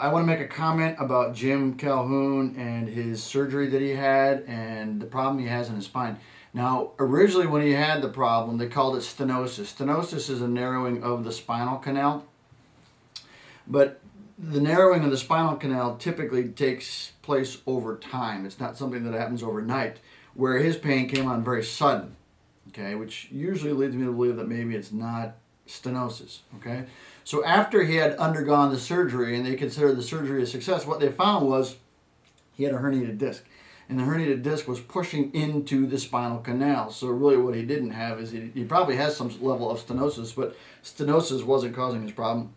I want to make a comment about Jim Calhoun and his surgery that he had and the problem he has in his spine. Now, originally when he had the problem, they called it stenosis. Stenosis is a narrowing of the spinal canal, but the narrowing of the spinal canal typically takes place over time. It's not something that happens overnight, where his pain came on very sudden, okay, which usually leads me to believe that maybe it's not stenosis, okay? So after he had undergone the surgery and they considered the surgery a success, what they found was he had a herniated disc. And the herniated disc was pushing into the spinal canal. So really what he didn't have is he probably has some level of stenosis, but stenosis wasn't causing his problem.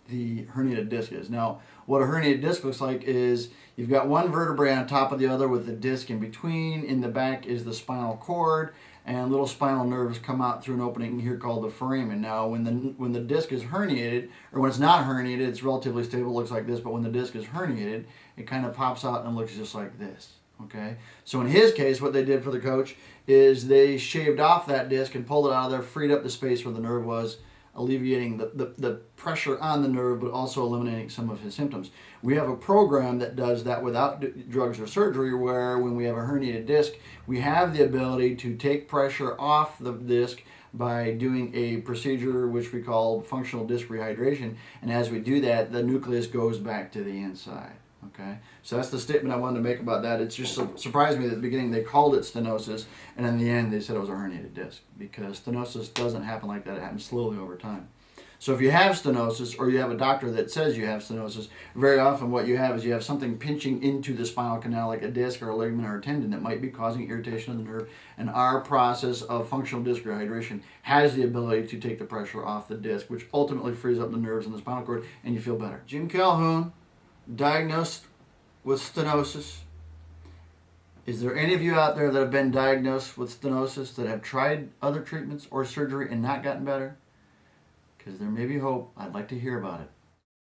The herniated disc is. Now, what a herniated disc looks like is you've got one vertebrae on top of the other with the disc in between. In the back is the spinal cord, and little spinal nerves come out through an opening here called the foramen. Now, when the disc is herniated, or when it's not herniated, it's relatively stable, it looks like this, but when the disc is herniated, it kind of pops out and looks just like this. Okay, so in his case, what they did for the coach is they shaved off that disc and pulled it out of there, freed up the space where the nerve was, alleviating the pressure on the nerve, but also eliminating some of his symptoms. We have a program that does that without drugs or surgery, where when we have a herniated disc, we have the ability to take pressure off the disc by doing a procedure which we call functional disc rehydration. And as we do that, the nucleus goes back to the inside. Okay, so that's the statement I wanted to make about that. It just surprised me that at the beginning they called it stenosis, and in the end they said it was a herniated disc, because stenosis doesn't happen like that. It happens slowly over time. So if you have stenosis, or you have a doctor that says you have stenosis, very often what you have is you have something pinching into the spinal canal, like a disc or a ligament or a tendon, that might be causing irritation of the nerve. And our process of functional disc rehydration has the ability to take the pressure off the disc, which ultimately frees up the nerves in the spinal cord, and you feel better. Jim Calhoun, diagnosed with stenosis. Is there any of you out there that have been diagnosed with stenosis that have tried other treatments or surgery and not gotten better? Because there may be hope. I'd like to hear about it.